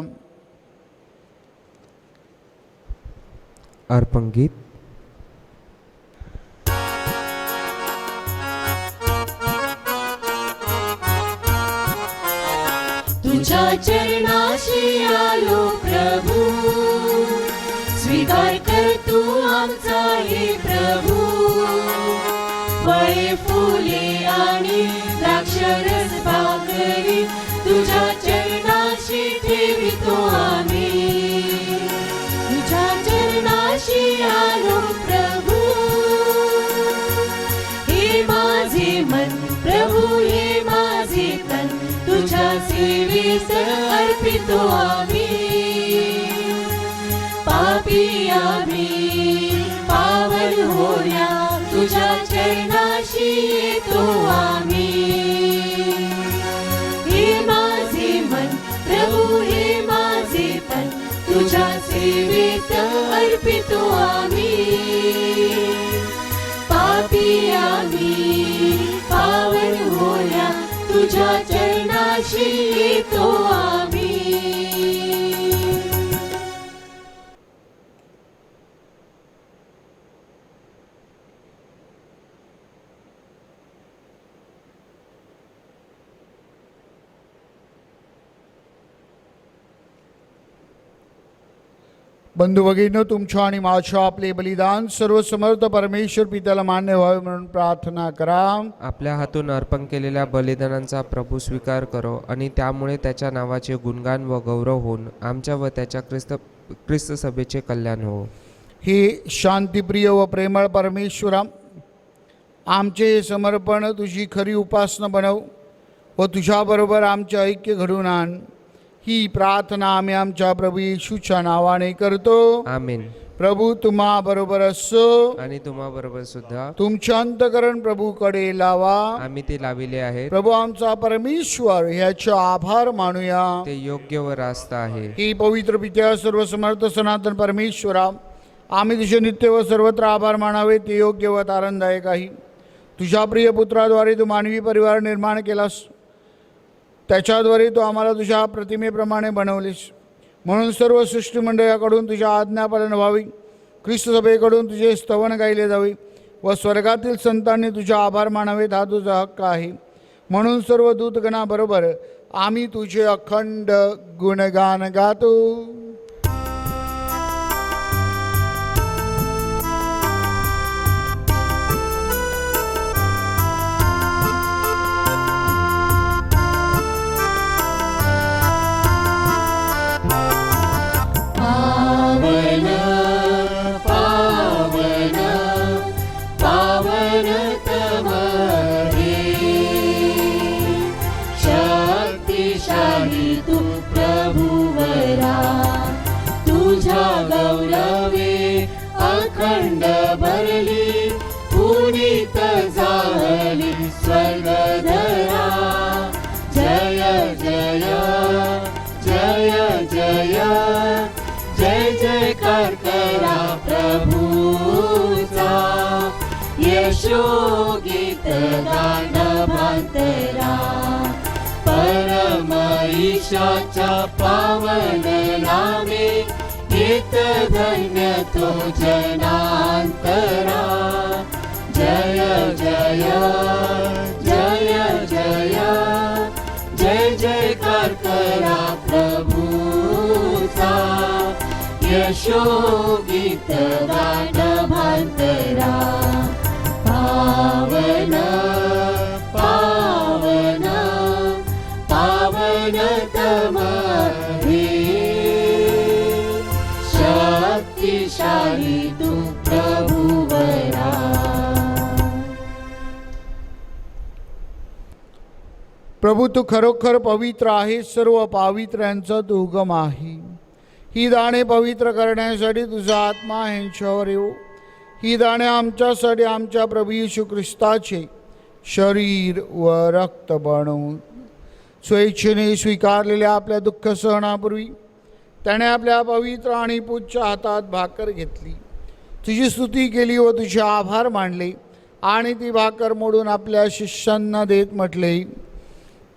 अर्पण गीत. तुझ्या चरणाशी आलो प्रभू, स्वीकार कर तू आमचा हे प्रभू. फळे फुले आणि द्राक्षरस भाकरी तुझ्या चरणाशी ठेवितो आम्ही. तुझ्या चरणाशी आलो प्रभू, हे माझे मन प्रभू, हे माझे तन तुझ्या सेवेस अर्पितो आम्ही. पापी आम्ही पावन होण्या तुझ्या चरणाशी येतो आम्ही. हे माझे मन प्रभू, हे माझे तन पाशी येतो आम्ही. बंधू भगिनींनो, तुमच्या आणि माझ्या आपले बलिदान सर्व समर्थ परमेश्वर पित्याला मान्य व्हावे म्हणून प्रार्थना करा. आपल्या हातून अर्पण केलेल्या बलिदानांचा प्रभू स्वीकार करो आणि त्यामुळे त्याच्या नावाचे गुणगान व गौरव होऊन आमच्या व त्याच्या ख्रिस्त सभेचे कल्याण हो. हे शांतिप्रिय व प्रेमळ परमेश्वरा, आमचे हे समर्पण तुझी खरी उपासना बनव व तुझ्याबरोबर आमचे ऐक्य घडवून आण. ही प्रार्थना आम्ही आमच्या प्रभू येशूच्या नावाने करतो. आमेन. प्रभू तुम्हा बरोबर असो आणि तुम्हा बरोबर सुद्धा. तुमचे अंतकरण प्रभूकडे लावा. आम्ही ते लाविले आहेत. प्रभू आमचा परमेश्वर ह्याचा आभार मानूया. ते योग्य व रास्त आहे. ही पवित्र पित्या सर्व समर्थ सनातन परमेश्वरा, आम्ही तुझे नित्य व सर्वत्र आभार मानावे ते योग्य व आनंददायक आहे. तुझ्या प्रिय पुत्राद्वारे तू मानवी परिवार निर्माण केलास, त्याच्याद्वारे तू आम्हाला तुझ्या प्रतिमेप्रमाणे बनवलीस. म्हणून सर्व सृष्टीमंडळाकडून तुझ्या आज्ञापालन व्हावी, ख्रिस्त सभेकडून तुझे स्तवन गायले जावे व स्वर्गातील संतांनी तुझा आभार मानावेत हा तुझा हक्क आहे. म्हणून सर्व दूतगणाबरोबर आम्ही तुझे अखंड गुणगान गातो. शक्तिशाली तू प्रभुवरा, तुझ्या गौरवे अखंड भरली, पुनीत झाली स्वर्गधरा. जय जय जय जय जय जयकार करा प्रभूचा, यशो गीत गाण भांतरा. परम ईशाच्या पावन नामे हित धन्य तो जनांतरा. जय जय जय जय जय जयकार करा प्रभूचा, यशो गीत गाण भांतरा. पावन पावन पावन तमरे, शक्तिशाली तू प्रभुवरा. प्रभू तू खरोखर पवित्र आहे, सर्व पावित्र्यांचा तू उगम आहे. ही दाणे पवित्र करण्यासाठी तुझा आत्मा ह्यांच्यावर येऊ. ही दाणे आमच्यासाठी आमच्या प्रभू येशू ख्रिस्ताचे शरीर व रक्त बनवून स्वेच्छेने स्वीकारलेल्या आपल्या दुःख सहनापूर्वी त्याने आपल्या पवित्र आणि पूज्य हातात भाकर घेतली, तुझी स्तुती केली व तुझे आभार मानले आणि ती भाकर मोडून आपल्या शिष्यांना देत म्हटले,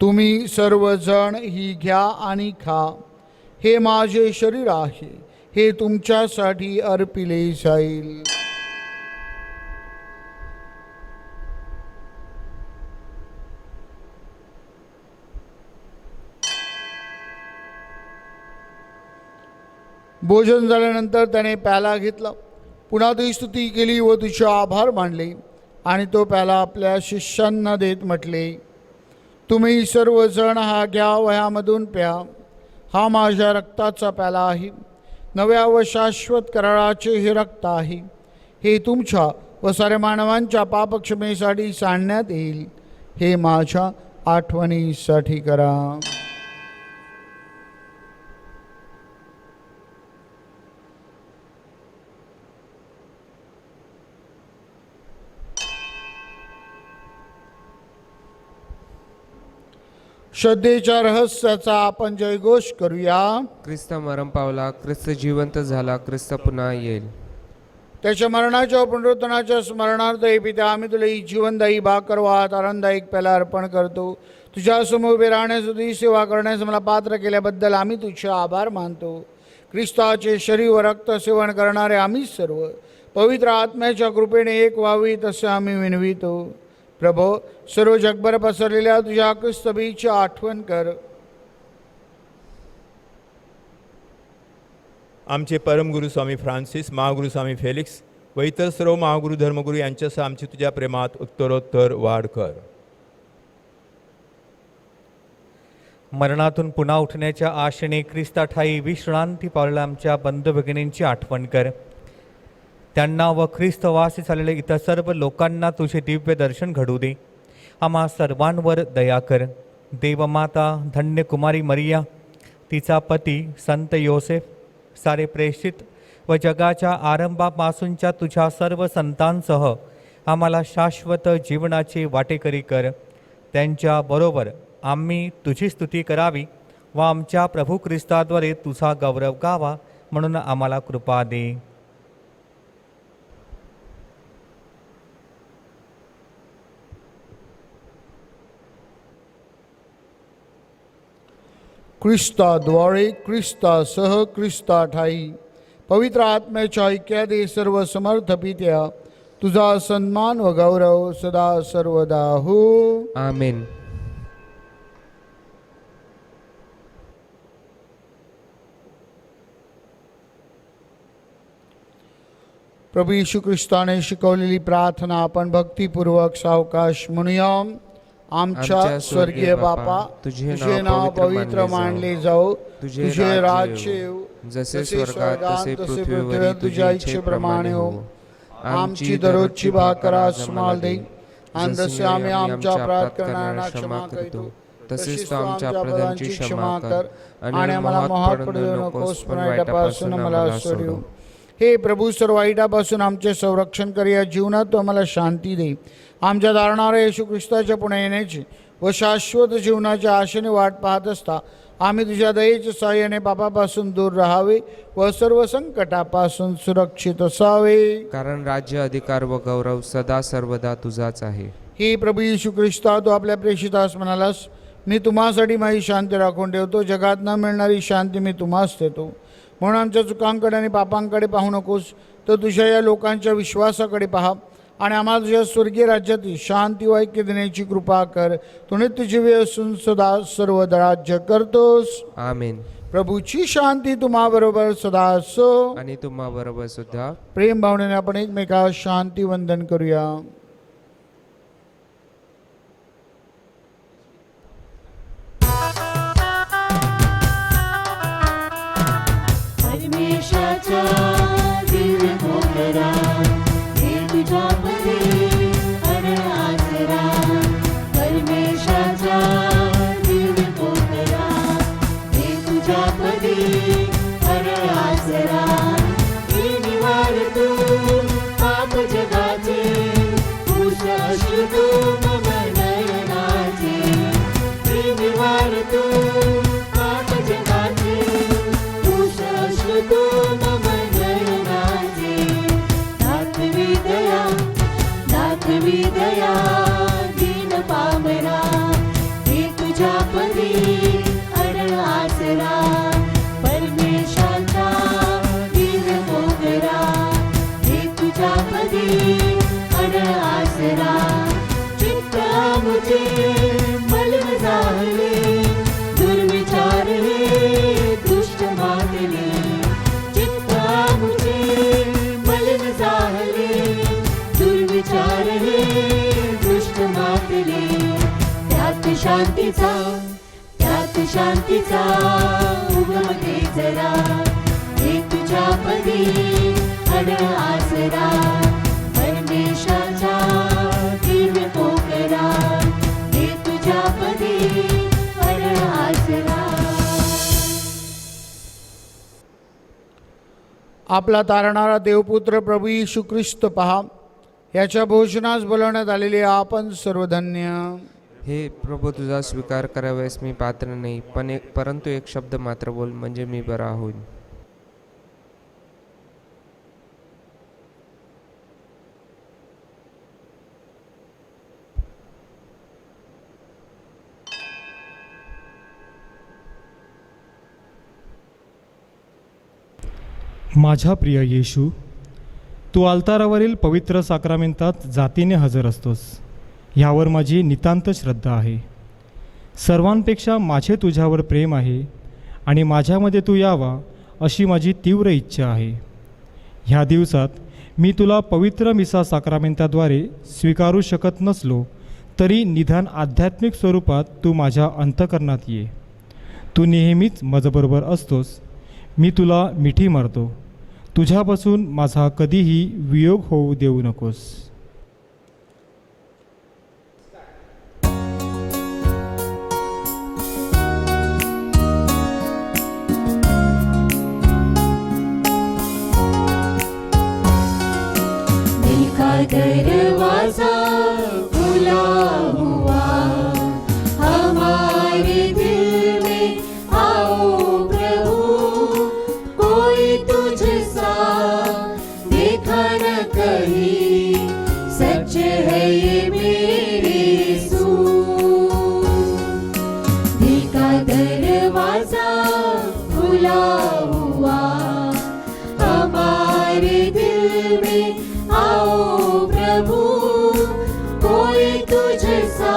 तुम्ही सर्वजण ही घ्या आणि खा. हे माझे शरीर आहे, हे तुमच्यासाठी अर्पिले जाईल. भोजन झाल्यानंतर त्याने प्याला घेतला, पुन्हा ती स्तुती केली व तुझे आभार मानले आणि तो प्याला आपल्या शिष्यांना देत म्हटले, तुम्ही सर्वजण हा घ्या व ह्यामधून प्या. हा माझ्या रक्ताचा प्याला आहे, नव्या व शाश्वत कराराचे हे रक्त आहे. हे तुमच्या व साऱ्या मानवांच्या पापक्षमेसाठी सांडण्यात येईल. हे माझ्या आठवणीसाठी करा. श्रद्धेच्या रहस्याचा आपण जयघोष करूया. ख्रिस्त मरण पावला, ख्रिस्त जिवंत झाला, ख्रिस्त पुन्हा येईल. त्याच्या मरणाच्या व पुनरुत्थानाच्या स्मरणार्थ हे पिता आम्ही तुला ही जीवनदायी भाकर वाहत आनंददायक प्याला अर्पण करतो. तुझ्या समोर उभे राहण्यास तुझी सेवा करण्यास मला पात्र केल्याबद्दल आम्ही तुझे आभार मानतो. ख्रिस्ताचे शरीर व रक्त सेवन करणारे आम्ही सर्व पवित्र आत्म्याच्या कृपेने एक व्हावी तसे आम्ही विनवितो. प्रभो, सर्व जगभर पसरलेल्या तुझ्या ख्रिस्तबीची आठवण कर. आमचे परमगुरू स्वामी फ्रान्सिस, महागुरू स्वामी फेलिक्स व इतर सर्व महागुरू धर्मगुरू यांच्यासह आमची तुझ्या प्रेमात उत्तरोत्तर वाढ कर. मरणातून पुन्हा उठण्याच्या आशेने ख्रिस्ताठायी विश्रांती पावलेल्या आमच्या बंधू भगिनींची आठवण कर. त्यांना व ख्रिस्तवासी झालेल्या इतर सर्व लोकांना तुझे दिव्य दर्शन घडू दे. आम्हा सर्वांवर दया कर. देवमाता धन्य कुमारी मरिया, तिचा पती संत योसेफ, सारे प्रेषित व जगाच्या आरंभापासूनच्या तुझ्या सर्व संतांसह आम्हाला शाश्वत जीवनाची वाटेकरी कर. त्यांच्याबरोबर आम्ही तुझी स्तुती करावी व आमच्या प्रभू ख्रिस्ताद्वारे तुझा गौरव गावा म्हणून आम्हाला कृपा दे. ख्रिस्ताद्वारे, ख्रिस्तासह, ख्रिस्ताठाई पवित्र आत्म्याच्या ऐक्यादे सर्व समर्थ पित्या तुझा सन्मान व गौरव सदा सर्वदा हो. आमेन. प्रभू येशू ख्रिस्ताने शिकवलेली प्रार्थना आपण भक्तिपूर्वक सावकाश म्हणूया. आमच्या स्वर्गीय बापा, तुझे नाव पवित्र मानले जाओ, तुझे राज्य येऊ, जसे स्वर्गात तसे पृथ्वीवर तुझ्या इच्छेप्रमाणे हो. आमची दररोजची भाकर आज आम्हाला दे, आणि जसे आम्ही आमच्या अपराध करणाऱ्यांना क्षमा करतो तसेच तू आमच्या अपराधांची क्षमा कर, आणि आम्हाला मोहात पडू देऊ नकोस, पण वाईटापासून आम्हाला सोडव. हे प्रभू, सर्व वाईटापासून आमचे संरक्षण कर. या जीवनात तू आम्हाला शांती दे. आमच्या धारणाऱ्या येशू ख्रिस्ताच्या पुढे येण्याची व शाश्वत जीवनाच्या आशेने वाट पाहत असता आम्ही तुझ्या दयेच्या सहाय्याने पापापासून दूर राहावे व सर्व संकटापासून सुरक्षित असावे. कारण राज्य, अधिकार व गौरव सदा सर्वदा तुझाच आहे. हे प्रभू येशू ख्रिस्ता, तू आपल्या प्रेषितास म्हणालास, मी तुम्हासाठी माझी शांती राखून ठेवतो, जगात न मिळणारी शांती मी तुम्हास देतो. म्हणून आमच्या चुकांकडे आणि पापांकडे पाहू नकोस, तर तुझ्या या लोकांच्या विश्वासाकडे पहा आणि आम्हाला तुझ्या स्वर्गीय राज्यातील शांती व ऐक्य देण्याची कृपा कर. तू नित्य जीवी असून सदा सर्वदा राज्य करतोस. आमेन. प्रभूची शांती तुम्हाबरोबर सदा असो. आणि तुम्हा बरोबर सुद्धा. प्रेम भावनेने आपण एकमेकास शांती वंदन करूया. परमेशाच्या दिव्य भोगरा, हे तुझ्या पदी अरे आसरा. परमेशाच्या दिव्य भोगरा, हे तुझ्या पदी अरे आसरा. हे निवार तू पाप जगाचे, पुष अश्रू तू मम नयनाचे. हे निवार तू पाप जगाचे, पुष अश्रू तू मम नयनाचे. दाखवी दया दीन पामरा, हे तुझ्या पदी अड आसरा. परमेशाचा दिव्य मोगरा, हे तुझ्या पदी अड आसरा. चित्त मुझे मलिन झाले, दुर्विचार हे दुष्ट मागले. चित्त मुझे मलिन झाले, दुर्विचार हे दुष्ट मागले. त्यात शांतीचा उगम दे जरा, हे तुझ्या पदी अड आसरा. परमेशाचा दिव्य पोकरा, हे तुझ्या पदी अड आसरा. आपला तारणारा देवपुत्र प्रभू येशू ख्रिस्त पहा, याच्या भोजनास बोलवण्यात आलेले आपण सर्व धन्य. हे प्रभू, तुझा स्वीकार करावयास मी पात्र नाही, परंतु एक शब्द मात्र बोल, म्हणजे मी बरा होईन. माझ्या प्रिय येशू, तू अल्तारावरील पवित्र साक्रामेंतात जातीने हजर असतोस, ह्यावर माझी नितांत श्रद्धा आहे. सर्वांपेक्षा माझे तुझ्यावर प्रेम आहे आणि माझ्यामध्ये तू यावा अशी माझी तीव्र इच्छा आहे. ह्या दिवसात मी तुला पवित्र मिसा साक्रामेंताद्वारे स्वीकारू शकत नसलो तरी निदान आध्यात्मिक स्वरूपात तू माझ्या अंतःकरणात ये. तू नेहमीच माझ्याबरोबर असतोस. मी तुला मिठी मारतो. तुझ्यापासून माझा कधीही वियोग होऊ देऊ नकोस. दिल का दरवाजा खुला हुआ, हमारे दिल में आओ प्रभु, कोई तुझसा देखा न कहीं, सच है ये मेरे यीशु. दिल का दरवाजा खुला हुआ, हमारे दिल में आओ प्रभु, कोई तुझसा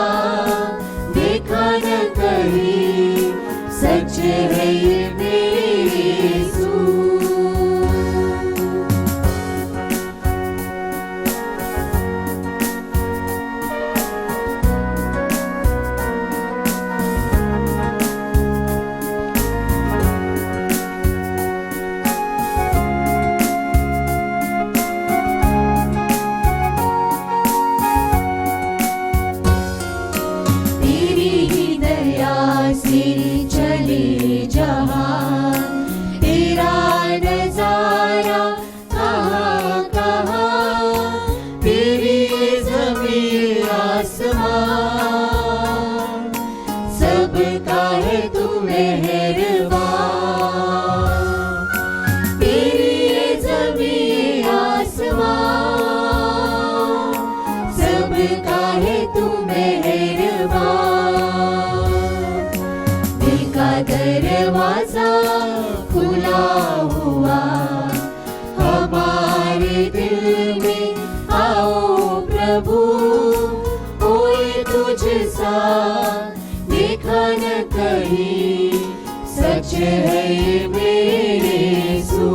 देखा न कहीं, सच है ये मेरे यीशु. तेरी ही दया से चले जहां, तेरा नजारा कहाँ कहाँ, तेरी ज़मीन आसमां, सबका है तू मेहरबान. तेरी ज़मीन आसमां, सबका है तू मेहरबान. दिल का दरवाजा खुला हुआ, हमारे दिल में आओ प्रभु, कोई तुझसा देखा न कहीं, सच है ये मेरे यीशु.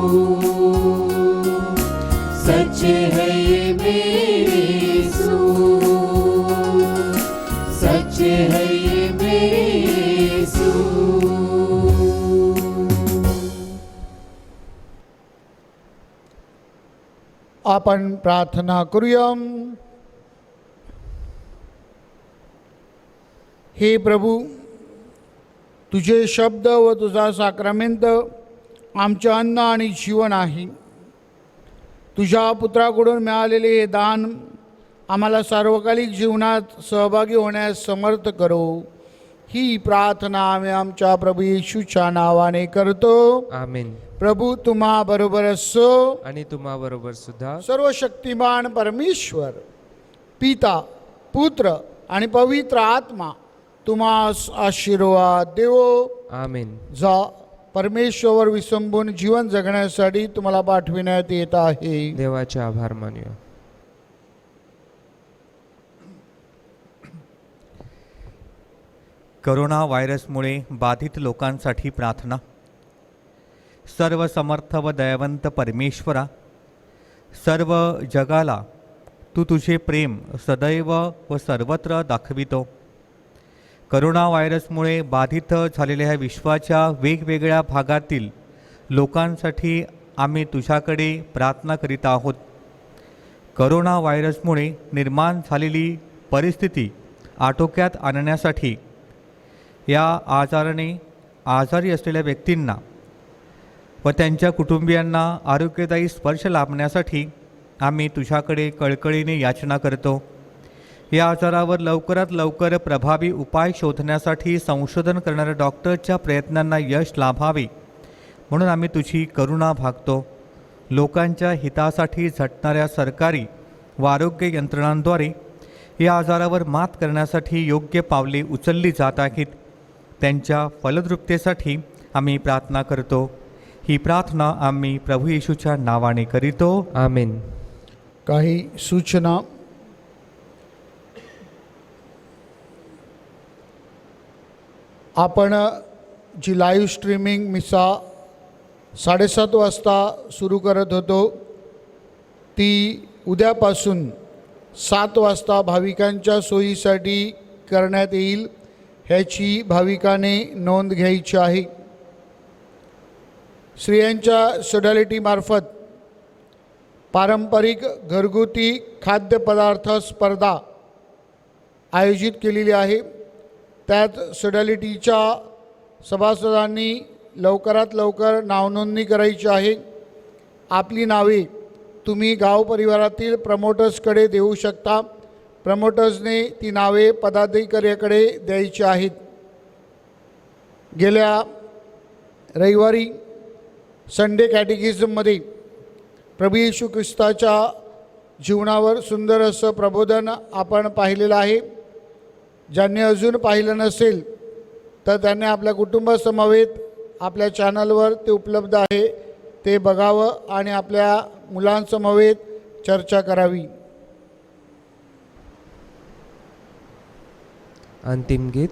सच है ये मेरे यीशु, सच है ये मेरे यीशु. आपण प्रार्थना करूया. हे प्रभू, तुझे शब्द व तुझा साक्रामेंत आमचे अन्न आणि जीवन आहे. तुझ्या पुत्राकडून मिळालेले हे दान आम्हाला सार्वकालिक जीवनात सहभागी होण्यास समर्थ करो. ही प्रार्थना आम्ही आमच्या प्रभू येशूच्या नावाने करतो. आमेन. प्रभू तुम्हा बरोबर असो. आणि तुम्हा बरोबर सुद्धा. सर्वशक्तिमान परमेश्वर पिता, पुत्र आणि पवित्र आत्मा तुम्हास आशीर्वाद देवो. आमेन. जा परमेश्वर विसंबून जीवन जगण्यासाठी तुम्हाला पाठविण्यात येत आहे. देवाचे आभार मानूया. करोना व्हायरसमुळे बाधित लोकांसाठी प्रार्थना. सर्व समर्थ व दयावंत परमेश्वरा, सर्व जगाला तू तुझे प्रेम सदैव व सर्वत्र दाखवितो. करोना व्हायरसमुळे बाधित झालेल्या ह्या विश्वाच्या वेगवेगळ्या भागातील लोकांसाठी आम्ही तुझ्याकडे प्रार्थना करीत आहोत. करोना व्हायरसमुळे निर्माण झालेली परिस्थिती आटोक्यात आणण्यासाठी या आजाराने आजारी असलेल्या व्यक्तींना व त्यांच्या कुटुंबियांना आरोग्यदायी स्पर्श लाभण्यासाठी आम्ही तुझ्याकडे कळकळीने याचना करतो. या आजारावर लवकरात लवकर प्रभावी उपाय शोधण्यासाठी संशोधन करणाऱ्या डॉक्टरच्या प्रयत्नांना यश लाभावे म्हणून आम्ही तुझी करुणा भागतो. लोकांच्या हितासाठी झटणाऱ्या सरकारी व आरोग्य यंत्रणांद्वारे या आजारावर मात करण्यासाठी योग्य पावले उचलली जात आहेत. त्यांच्या फलद्रुपतेसाठी आम्ही प्रार्थना करतो. ही प्रार्थना आम्ही प्रभू येशूच्या नावाने करीतो. आमेन. काही सूचना. आपण जी लाईव्ह स्ट्रीमिंग मिसा 7:30 वाजता सुरू करत होतो ती उद्यापासून 7 वाजता भाविकांच्या सोयीसाठी करण्यात येईल. ह्याची भाविकाने नोंद घ्यायची आहे. स्त्रियांच्या सोडॅलिटीमार्फत पारंपरिक घरगुती खाद्यपदार्थ स्पर्धा आयोजित केलेली आहे. त्यात सोडॅलिटीच्या सभासदांनी लवकरात लवकर नावनोंदणी करायची आहे. आपली नावे तुम्ही गाव परिवारातील प्रमोटर्सकडे देऊ शकता. प्रमोटर्सने ती नावे पदाधिकाऱ्याकडे द्यायची आहेत. गेल्या रविवारी संडे कॅटेकिझममध्ये प्रभू येशू ख्रिस्ताच्या जीवनावर सुंदर असं प्रबोधन आपण पाहिलेलं आहे. ज्यांनी अजून पाहिलं नसेल तर त्यांनी आपल्या कुटुंबासमवेत आपल्या चॅनलवर ते उपलब्ध आहे ते बघावं आणि आपल्या मुलांसमवेत चर्चा करावी. अंतिम गीत.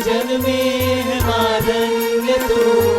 जन्मे है माधन्य तू